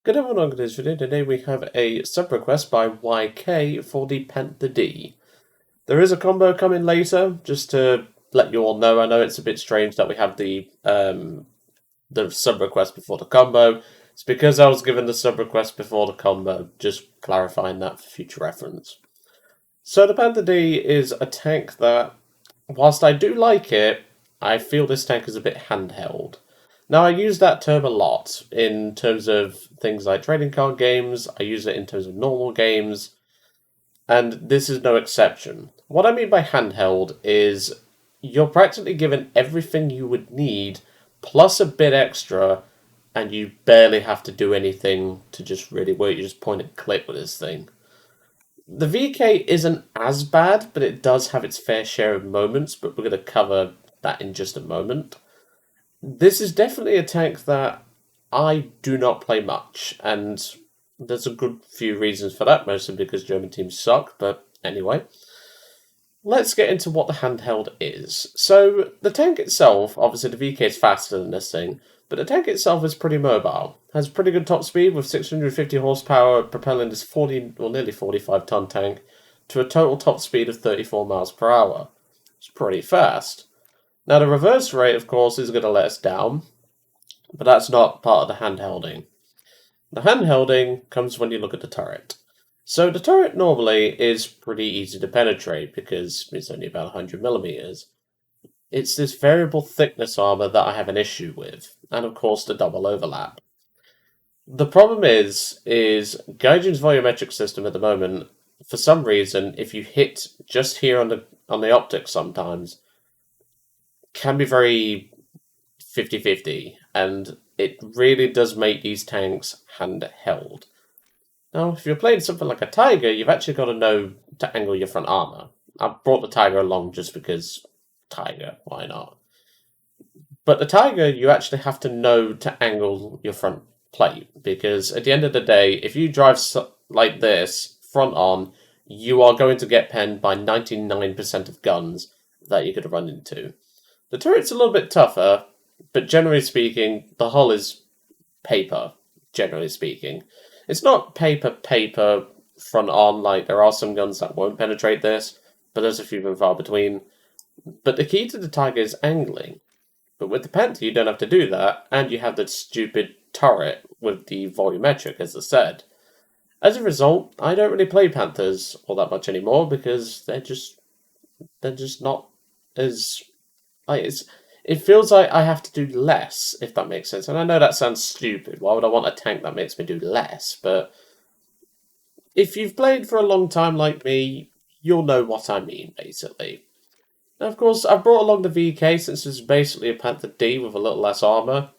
Good everyone, on today's video. Today we have a sub request by YK for the Panther D. There is a combo coming later, just to let you all know. I know it's a bit strange that we have the sub request before the combo. It's because I was given the sub request before the combo, just clarifying that for future reference. So the Panther D is a tank that, whilst I do like it, I feel this tank is a bit handheld. Now, I use that term a lot in terms of things like trading card games, I use it in terms of normal games, and this is no exception. What I mean by handheld is you're practically given everything you would need, plus a bit extra, and you barely have to do anything to just really work. You just point and click with this thing. The VK isn't as bad, but it does have its fair share of moments, but we're going to cover that in just a moment. This is definitely a tank that I do not play much, and there's a good few reasons for that, mostly because German teams suck, but anyway. Let's get into what the handheld is. So, the tank itself, obviously the VK is faster than this thing, but the tank itself is pretty mobile. Has pretty good top speed with 650 horsepower, propelling this 40 or nearly 45 ton tank to a total top speed of 34 miles per hour. It's pretty fast. Now, the reverse rate, of course, is going to let us down, but that's not part of the handhelding. The handhelding comes when you look at the turret. So the turret normally is pretty easy to penetrate because it's only about 100 millimeters. It's this variable thickness armour that I have an issue with, and of course the double overlap. The problem is Gaijin's volumetric system at the moment, for some reason, if you hit just here on the optics sometimes, can be very 50-50, and it really does make these tanks handheld. Now, if you're playing something like a Tiger, you've actually got to know to angle your front armour. I've brought the Tiger along just because Tiger, why not? But the Tiger, you actually have to know to angle your front plate, because at the end of the day, if you drive like this, front on, you are going to get penned by 99% of guns that you could run into. The turret's a little bit tougher, but generally speaking, the hull is paper, generally speaking. It's not paper front on, like there are some guns that won't penetrate this, but there's a few and far between. But the key to the Tiger is angling. But with the Panther, you don't have to do that, and you have the stupid turret with the volumetric, as I said. As a result, I don't really play Panthers all that much anymore, because they're just not as... It feels like I have to do less, if that makes sense. And I know that sounds stupid. Why would I want a tank that makes me do less? But if you've played for a long time like me, you'll know what I mean, basically. Now, of course, I've brought along the VK since it's basically a Panther D with a little less armour.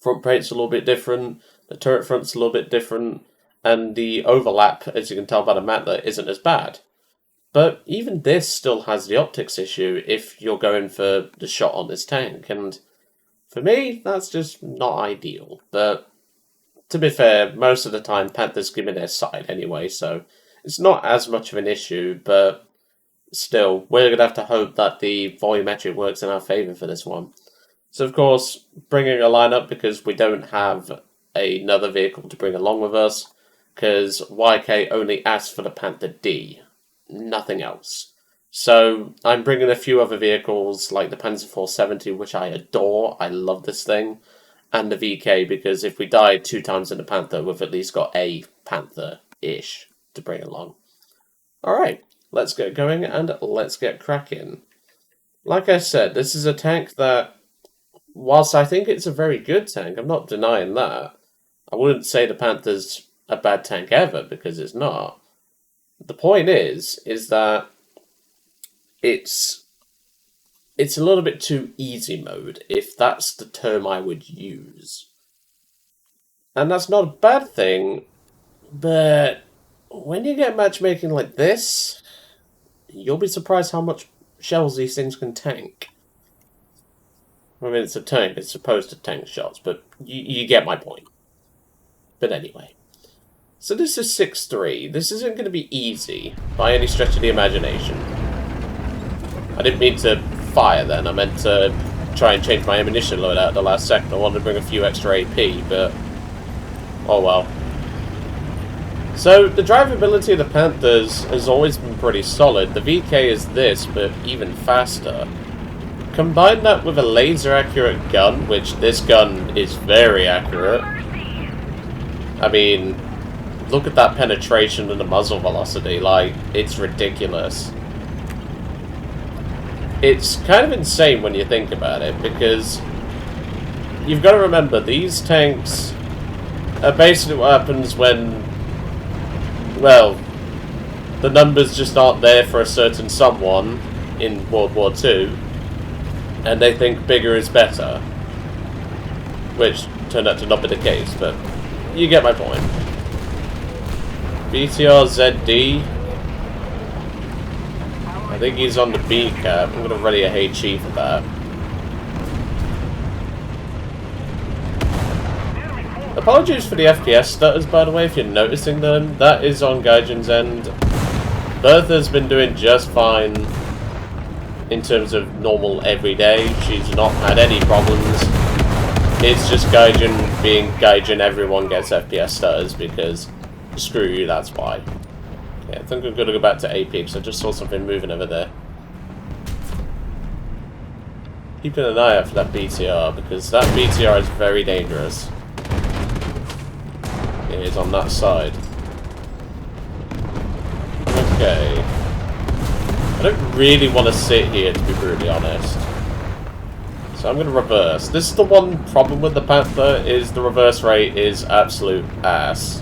Front plate's a little bit different, the turret front's a little bit different, and the overlap, as you can tell by the mantler, isn't as bad. But even this still has the optics issue if you're going for the shot on this tank, and for me, that's just not ideal. But to be fair, most of the time Panthers give me their side anyway, so it's not as much of an issue, but still, we're going to have to hope that the volumetric works in our favour for this one. So of course, bringing a lineup because we don't have another vehicle to bring along with us, because YK only asked for the Panther D. Nothing else. So I'm bringing a few other vehicles like the Panzer 470, which I adore. I love this thing. And the VK, because if we died 2 times in the Panther, we've at least got a Panther-ish to bring along. Alright, let's get going and let's get cracking. Like I said, this is a tank that, whilst I think it's a very good tank, I'm not denying that. I wouldn't say the Panther's a bad tank ever, because it's not. The point is that it's a little bit too easy mode, if that's the term I would use. And that's not a bad thing, but when you get matchmaking like this, you'll be surprised how much shells these things can tank. I mean, it's a tank, it's supposed to tank shots, but you get my point. But anyway. So this is 6-3. This isn't going to be easy, by any stretch of the imagination. I didn't mean to fire then, I meant to try and change my ammunition loadout at the last second. I wanted to bring a few extra AP, but Oh well. So, the drivability of the Panthers has always been pretty solid. The VK is this, but even faster. Combine that with a laser-accurate gun, which this gun is very accurate. I mean, look at that penetration and the muzzle velocity, like, it's ridiculous. It's kind of insane when you think about it, because you've got to remember, these tanks are basically what happens when, well, the numbers just aren't there for a certain someone in World War II, and they think bigger is better. Which turned out to not be the case, but you get my point. BTR ZD. I think he's on the B cap. I'm going to ready a HE for that. Apologies for the FPS stutters, by the way, if you're noticing them. That is on Gaijin's end. Bertha's been doing just fine in terms of normal everyday. She's not had any problems. It's just Gaijin being Gaijin. Everyone gets FPS stutters because screw you, that's why. Okay, I think I'm going to go back to AP because I just saw something moving over there. Keeping an eye out for that BTR because that BTR is very dangerous. It is on that side. Okay. I don't really want to sit here, to be brutally honest. So I'm going to reverse. This is the one problem with the Panther, is the reverse rate is absolute ass.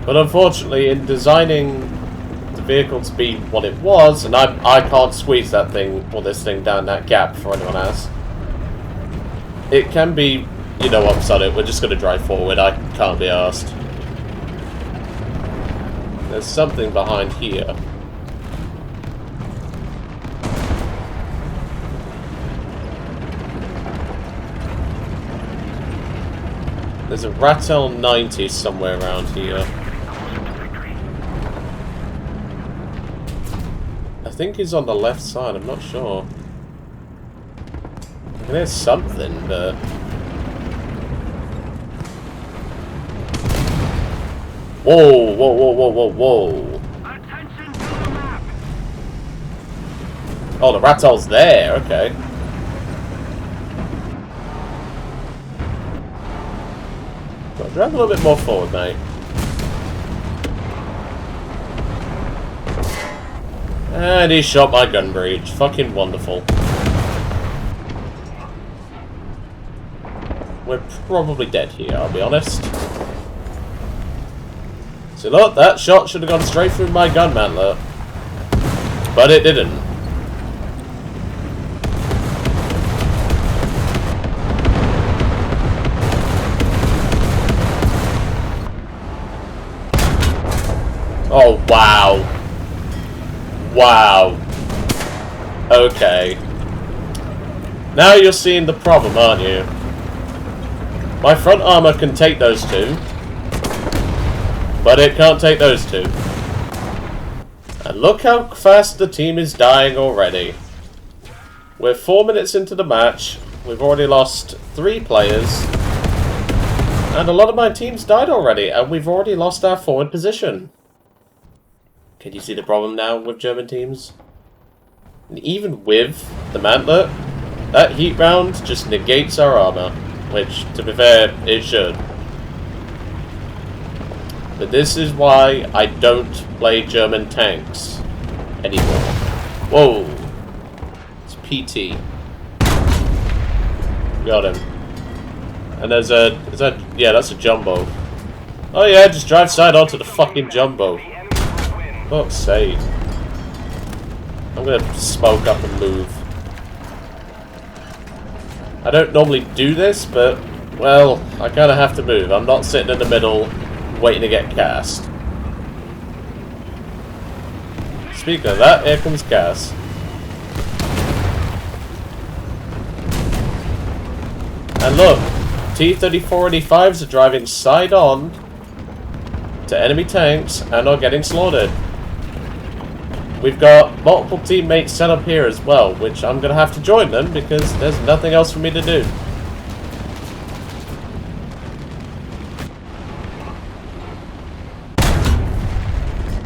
But unfortunately, in designing the vehicle to be what it was, and I can't squeeze that thing, or this thing, down that gap for anyone else. It can be, you know what, son, we're just going to drive forward, I can't be arsed. There's something behind here. There's a Ratel 90 somewhere around here. I think he's on the left side, I'm not sure. There's something, but... Whoa, whoa, whoa, whoa, whoa, whoa. Attention to the map. Oh, the Ratel's there, okay. Drive a little bit more forward, mate. And he shot my gun breech. Fucking wonderful. We're probably dead here, I'll be honest. So look, that shot should have gone straight through my gun mantler. But it didn't. Oh, wow. Wow. Okay. Now you're seeing the problem, aren't you? My front armour can take those two. But it can't take those two. And look how fast the team is dying already. We're 4 minutes into the match. We've already lost 3 players. And a lot of my team's died already. And we've already lost our forward position. Can you see the problem now with German teams? And even with the Mantler, that heat round just negates our armor, which, to be fair, it should. But this is why I don't play German tanks anymore. Whoa! It's PT. Got him. And there's a... is that... yeah, that's a jumbo. Oh yeah, just drive side onto the fucking jumbo. Fuck's sake. I'm gonna smoke up and move. I don't normally do this, but, well, I kinda have to move. I'm not sitting in the middle waiting to get cast. Speaking of that, here comes Cass. And look, T-3485s are driving side on to enemy tanks and are getting slaughtered. We've got multiple teammates set up here as well, which I'm going to have to join them because there's nothing else for me to do.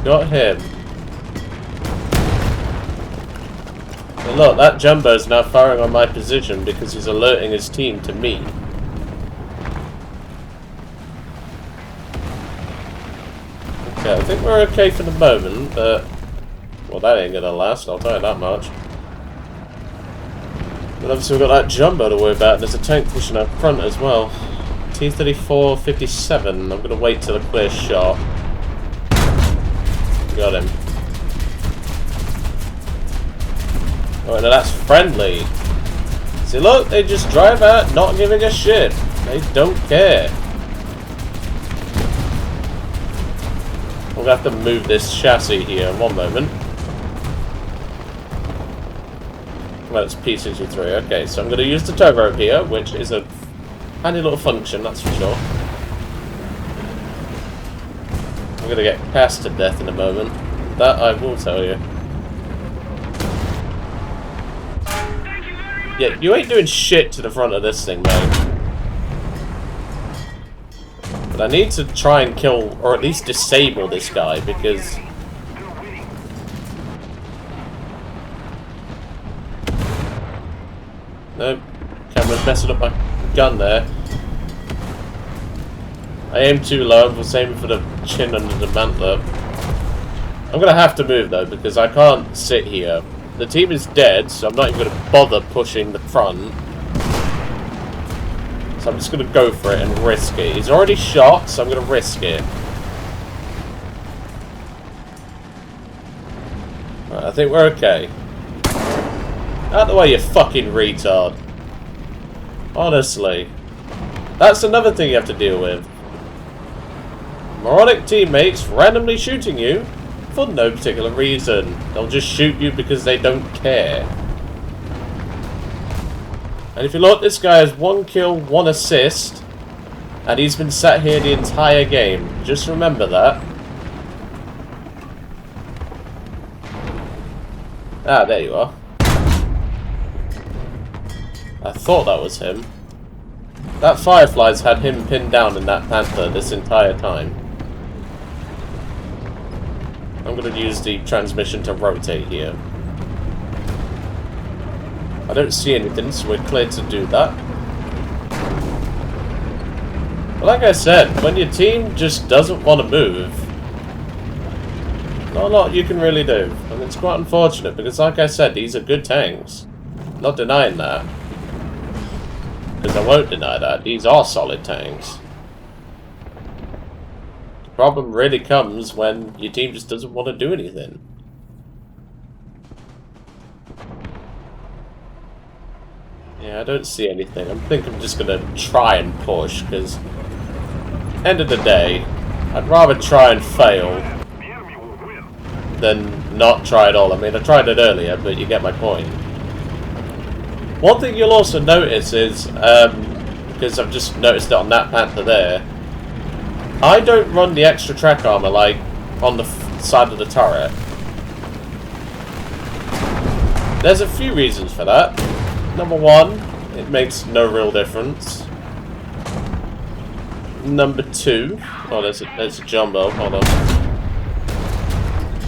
Got him. But look, that Jumbo's now firing on my position because he's alerting his team to me. Okay, I think we're okay for the moment, but... well, that ain't gonna last, I'll tell you that much. But obviously we've got that Jumbo to worry about, and there's a tank pushing up front as well. T-34-57, I'm gonna wait till a clear shot. Got him. Oh, no, that's friendly. See, look, they just drive out, not giving a shit. They don't care. We'll have to move this chassis here in one moment. Well, it's P63. Okay, so I'm going to use the tow rope here, which is a handy little function, that's for sure. I'm going to get cast to death in a moment. That I will tell you. Yeah, you ain't doing shit to the front of this thing, mate. But I need to try and kill, or at least disable this guy, because... nope. Camera's messing up my gun there. I aim too low, I was aiming for the chin under the mantler. I'm gonna have to move though, because I can't sit here. The team is dead, so I'm not even gonna bother pushing the front. So I'm just gonna go for it and risk it. He's already shot, so I'm gonna risk it. Right, I think we're okay. Out the way, you fucking retard. Honestly. That's another thing you have to deal with. Moronic teammates randomly shooting you for no particular reason. They'll just shoot you because they don't care. And if you look, this guy has 1 kill, 1 assist, and he's been sat here the entire game. Just remember that. Ah, there you are. I thought that was him. That Firefly's had him pinned down in that Panther this entire time. I'm going to use the transmission to rotate here. I don't see anything, so we're clear to do that. But like I said, when your team just doesn't want to move, not a lot you can really do. And it's quite unfortunate, because like I said, these are good tanks. Not denying that. Because I won't deny that. These are solid tanks. The problem really comes when your team just doesn't want to do anything. Yeah, I don't see anything. I think I'm just going to try and push, because end of the day, I'd rather try and fail than not try at all. I mean, I tried it earlier, but you get my point. One thing you'll also notice is, because I've just noticed it on that Panther there, I don't run the extra track armour, like, on the side of the turret. There's a few reasons for that. Number one, it makes no real difference. Number two... oh, there's a jumbo, hold on.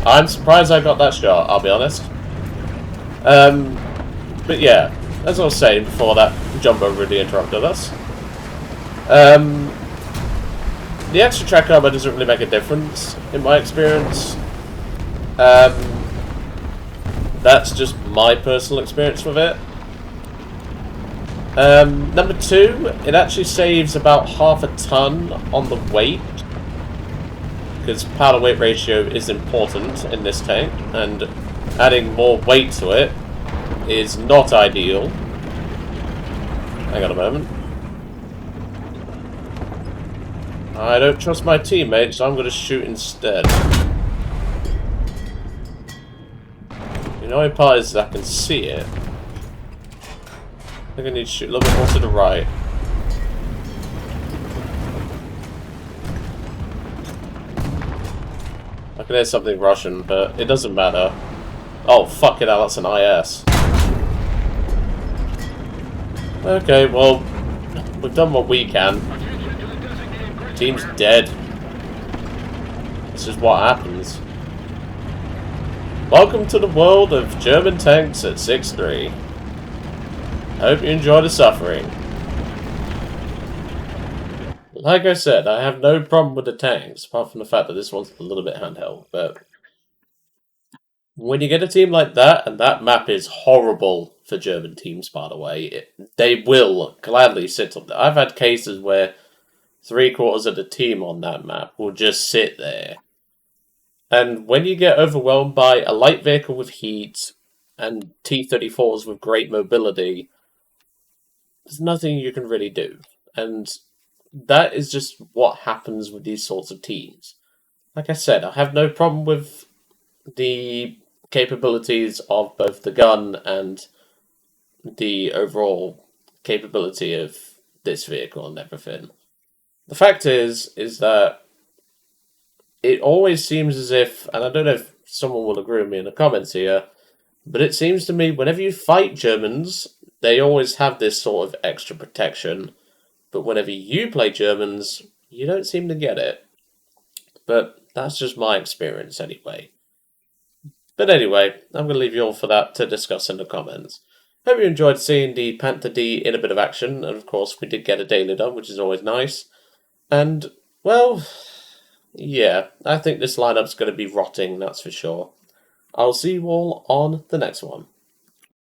I'm surprised I got that shot, I'll be honest. But yeah, as I was saying before that jumbo really interrupted us. The extra track armor doesn't really make a difference, in my experience. That's just my personal experience with it. Number two, it actually saves about half a ton on the weight. Because power to weight ratio is important in this tank, and adding more weight to it is not ideal. Hang on a moment. I don't trust my teammates, so I'm going to shoot instead. The only part is that I can see it. I think I need to shoot a little bit more to the right. I can hear something Russian, but it doesn't matter. Oh, fuck it, that's an IS. Okay, well, we've done what we can. Team's dead. This is what happens. Welcome to the world of German tanks at 6-3. Hope you enjoy the suffering. Like I said, I have no problem with the tanks, apart from the fact that this one's a little bit handheld, but when you get a team like that, and that map is horrible for German teams, by the way, they will gladly sit up there. I've had cases where 3/4 of the team on that map will just sit there. And when you get overwhelmed by a light vehicle with heat and T-34s with great mobility, there's nothing you can really do. And that is just what happens with these sorts of teams. Like I said, I have no problem with the capabilities of both the gun and the overall capability of this vehicle and everything. The fact is that it always seems as if, and I don't know if someone will agree with me in the comments here, but it seems to me whenever you fight Germans, they always have this sort of extra protection. But whenever you play Germans, you don't seem to get it. But that's just my experience anyway. But anyway, I'm going to leave you all for that to discuss in the comments. Hope you enjoyed seeing the Panther D in a bit of action, and of course we did get a daily done, which is always nice. And, well, yeah, I think this lineup's going to be rotting, that's for sure. I'll see you all on the next one.